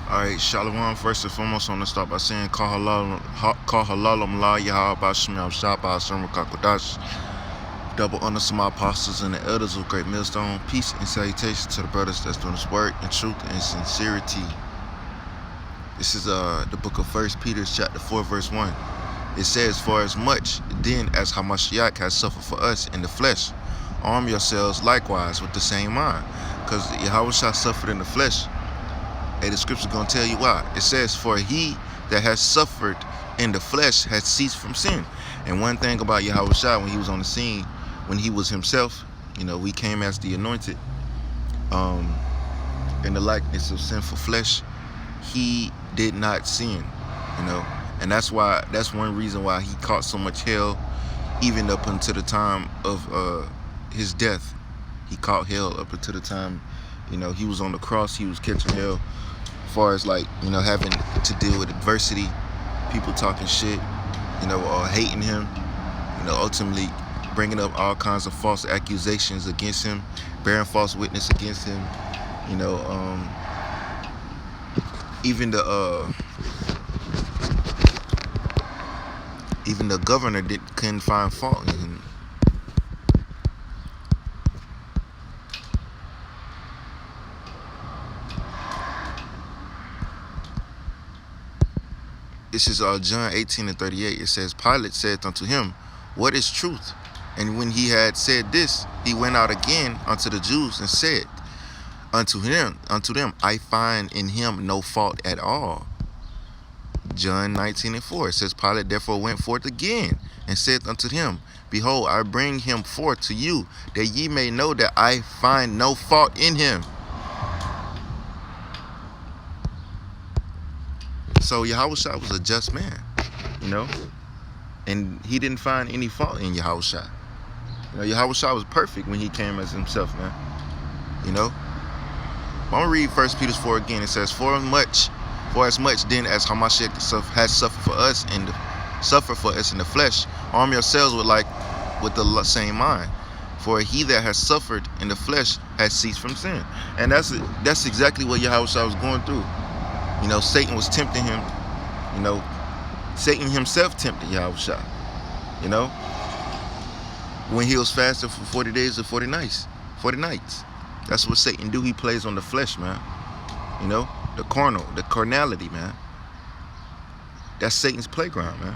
Alright, Shalom. First and foremost, I want to start by saying, Call halalam la Yahweh Bashim Shaba Asum Kakodash. Double honor to my apostles and the elders of Great Millstone. Peace and salutation to the brothers that's doing this work in truth and sincerity. This is the book of 1 Peter, chapter 4, verse 1. It says, For as much then as HaMashayach has suffered for us in the flesh, arm yourselves likewise with the same mind. Because Yahweh suffered in the flesh. Hey, the scripture is going to tell you why. It says, For he that has suffered in the flesh has ceased from sin. And one thing about Yahweh when he was on the scene, when he was himself, we came as the anointed, in the likeness of sinful flesh. He did not sin, and that's one reason why he caught so much hell, even up until the time of his death. He caught hell up until the time, he was on the cross. He was catching hell, as far as having to deal with adversity, people talking shit, or hating him, ultimately bringing up all kinds of false accusations against him, bearing false witness against him, even the governor couldn't find fault in him. This is John 18:38. It says, Pilate said unto him, What is truth? And when he had said this, he went out again unto the Jews and said unto them, I find in him no fault at all. John 19:4. It says, Pilate therefore went forth again and said unto him, Behold, I bring him forth to you, that ye may know that I find no fault in him. So Yahweh was a just man, and he didn't find any fault in Yahweh. Yahweh was perfect when he came as himself, man. I'm going to read 1 Peter 4 again. It says, For as much then as HaMashayach has suffered for us in the flesh, arm yourselves with the same mind. For he that has suffered in the flesh has ceased from sin. And that's exactly what Yahweh was going through. Satan was tempting him. Satan himself tempted Yahweh. When he was fasting for 40 days and 40 nights. That's what Satan do. He plays on the flesh, man. The carnality, man. That's Satan's playground, man.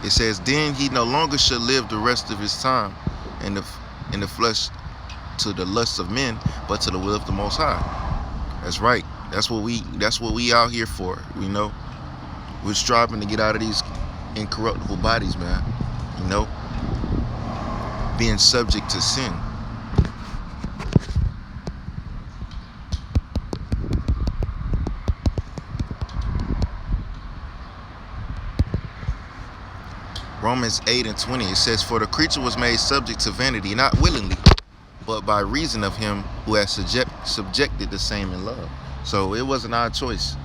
It says, Then he no longer shall live the rest of his time in the flesh to the lusts of men, but to the will of the Most High. That's right. That's what we out here for. We're striving to get out of these incorruptible bodies, man. Being subject to sin. Romans 8:20, it says, For the creature was made subject to vanity, not willingly, but by reason of him who has subjected the same in love. So it wasn't our choice.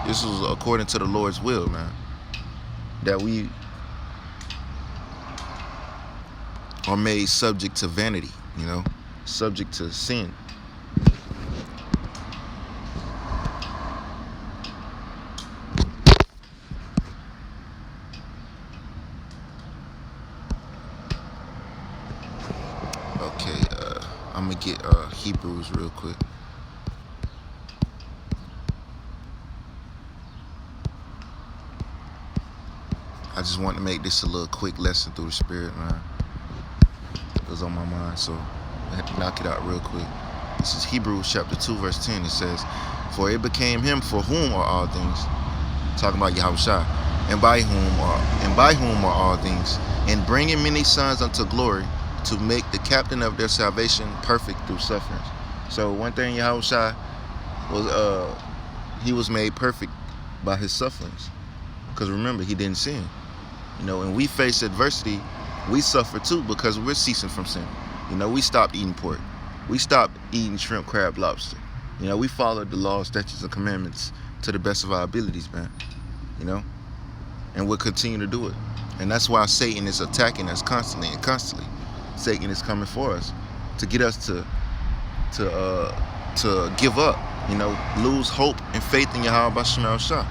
This was according to the Lord's will, man, that we are made subject to vanity, subject to sin. Okay, I'm gonna get Hebrews real quick. I just want to make this a little quick lesson through the Spirit, man. It was on my mind, so I had to knock it out real quick. This is Hebrews chapter 2, verse 10. It says, For it became him for whom are all things, talking about Yahweh, and by whom are all things, and bringing many sons unto glory, to make the captain of their salvation perfect through sufferings. So one thing Yahweh was, he was made perfect by his sufferings. Because remember, he didn't sin. And we face adversity, we suffer too, because we're ceasing from sin. We stopped eating pork. We stopped eating shrimp, crab, lobster. We followed the laws, statutes, and commandments to the best of our abilities, man. And we'll continue to do it. And that's why Satan is attacking us constantly and constantly. Satan is coming for us to get us to to give up, lose hope and faith in HaMashayach.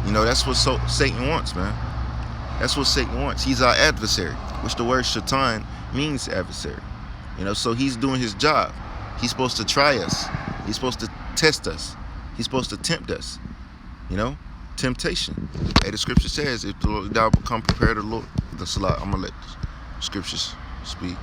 That's what Satan wants, man. That's what Satan wants. He's our adversary, which the word shaitan means adversary. So he's doing his job. He's supposed to try us. He's supposed to test us. He's supposed to tempt us. Temptation. Hey, the scripture says, if thou become prepared to the Lord, the salat. I'm gonna let the scriptures speak.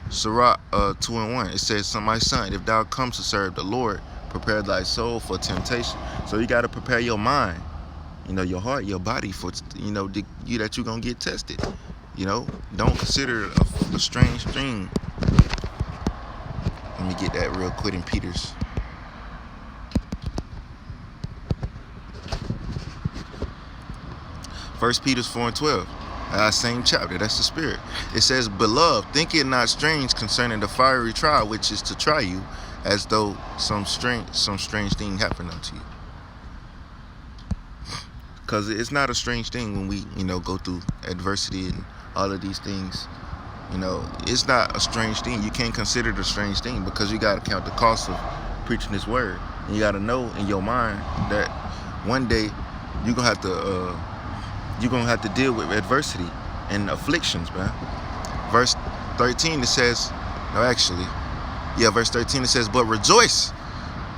Sirach 2:1. It says, my son, if thou come to serve the Lord, prepare thy soul for temptation. So you got to prepare your mind, your heart, your body for, that you're going to get tested. Don't consider it a strange thing. Let me get that real quick in Peter's. 1 Peter 4:12. Same chapter, that's the spirit. It says, beloved, think it not strange concerning the fiery trial which is to try you, as though some strange thing happened unto you. Because it's not a strange thing when we, go through adversity and all of these things. It's not a strange thing. You can't consider it a strange thing because you got to count the cost of preaching this word. And you got to know in your mind that one day you're going to have to deal with adversity and afflictions, man. Verse 13, it says, verse 13, it says, but rejoice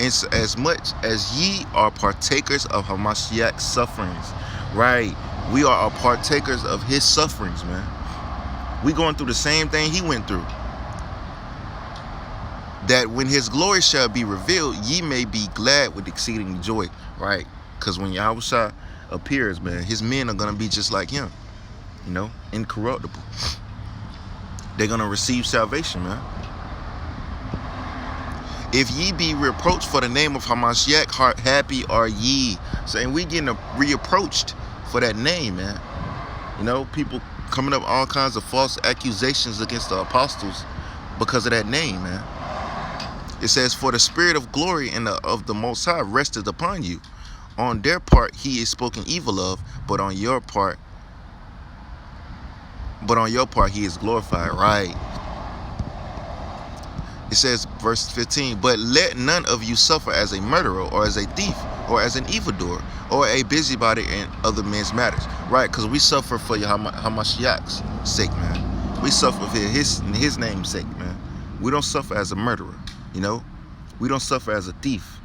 as much as ye are partakers of HaMashayach's sufferings. Right? We are partakers of his sufferings, man. We going through the same thing he went through. That when his glory shall be revealed, ye may be glad with exceeding joy. Right? Because when Yahushua appears, man, his men are going to be just like him. Incorruptible. They're going to receive salvation, man. If ye be reproached for the name of HaMashayach, happy are ye. So, and we getting reapproached for that name, man. People coming up all kinds of false accusations against the apostles because of that name, man. It says, for the spirit of glory and of the Most High rested upon you. On their part, he is spoken evil of, but on your part, he is glorified. Right? It says, verse 15, but let none of you suffer as a murderer, or as a thief, or as an evildoer, or a busybody in other men's matters. Right? Because we suffer for HaMashayach's sake, man. We suffer for his name's sake, man. We don't suffer as a murderer. We don't suffer as a thief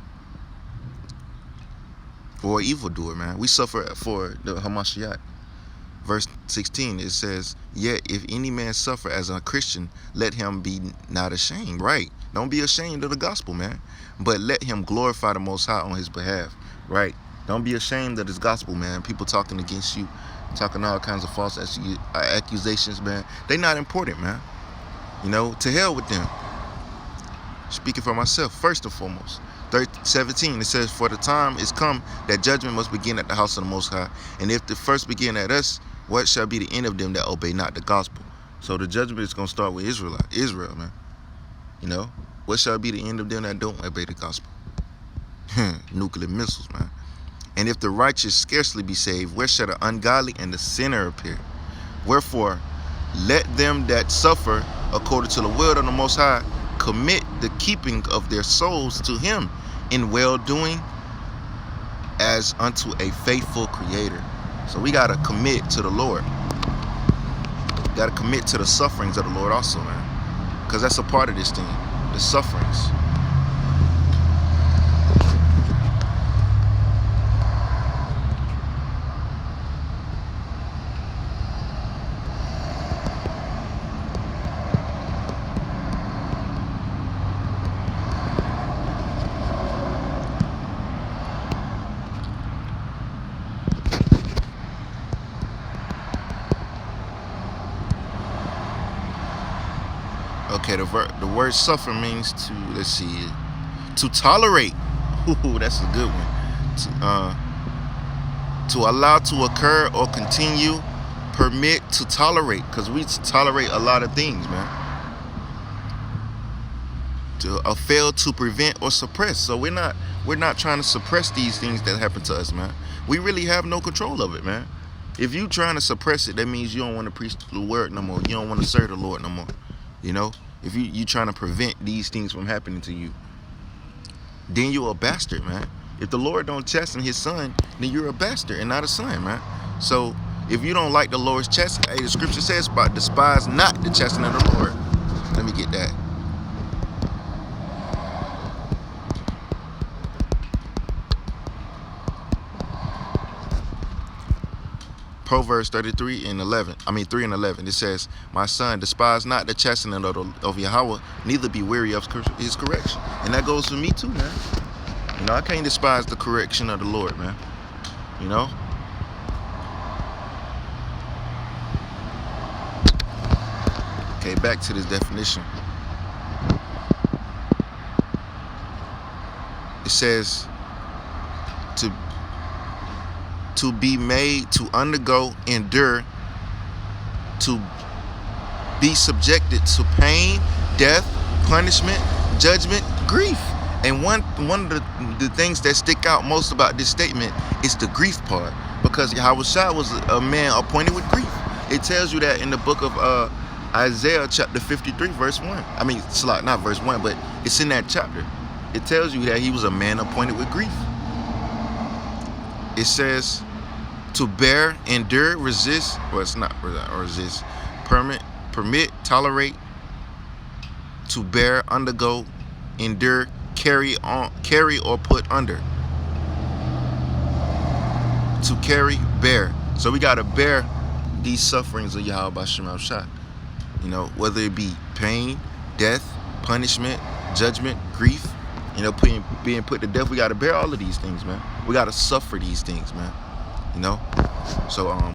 or evildoer, man. We suffer for the HaMashayach. Verse 16, it says, yet if any man suffer as a Christian, let him be not ashamed. Right? Don't be ashamed of the gospel, man. But let him glorify the Most High on his behalf. Right? Don't be ashamed of this gospel, man. People talking against you, talking all kinds of false accusations, man. They not important, man. To hell with them. Speaking for myself, first and foremost. 17, it says, for the time is come that judgment must begin at the house of the Most High. And if the first begin at us, what shall be the end of them that obey not the gospel? So the judgment is going to start with Israel, man. What shall be the end of them that don't obey the gospel? Nuclear missiles, man. And if the righteous scarcely be saved, where shall the ungodly and the sinner appear? Wherefore, let them that suffer according to the will of the Most High commit the keeping of their souls to him in well-doing as unto a faithful creator. So we got to commit to the Lord. Got to commit to the sufferings of the Lord also, man. Because that's a part of this thing, the sufferings. Okay, the word suffer means to, let's see, to tolerate. Ooh, that's a good one. To allow to occur or continue, permit to tolerate, because we tolerate a lot of things, man. To fail to prevent or suppress. So we're not trying to suppress these things that happen to us, man. We really have no control of it, man. If you trying to suppress it, that means you don't want to preach the word no more. You don't want to serve the Lord no more. You know, if you trying to prevent these things from happening to you, then you're a bastard, man. If the Lord don't chasten his son, then you're a bastard and not a son, man. So if you don't like the Lord's chastening, hey, the scripture says about despise not the chastening of the Lord. Let me get that. Proverbs 33 and 11. 3 and 11. It says, "My son, despise not the chastening of Yahweh, neither be weary of his correction." And that goes for me too, man. You know, I can't despise the correction of the Lord, man. You know? Okay, back to this definition. It says to be made, to undergo, endure, to be subjected to pain, death, punishment, judgment, grief. And one of the things that stick out most about this statement is the grief part, because HaMashayach was a man appointed with grief. It tells you that in the book of Isaiah chapter 53 verse 1. Not verse 1, but it's in that chapter. It tells you that he was a man appointed with grief. It says to bear, endure, resist, well, it's not resist, permit, tolerate, to bear, undergo, endure, carry or put under. To carry, bear. So we got to bear these sufferings of Yahweh HaMashayach. You know, whether it be pain, death, punishment, judgment, grief, you know, being put to death. We got to bear all of these things, man. We got to suffer these things, man. You know? So,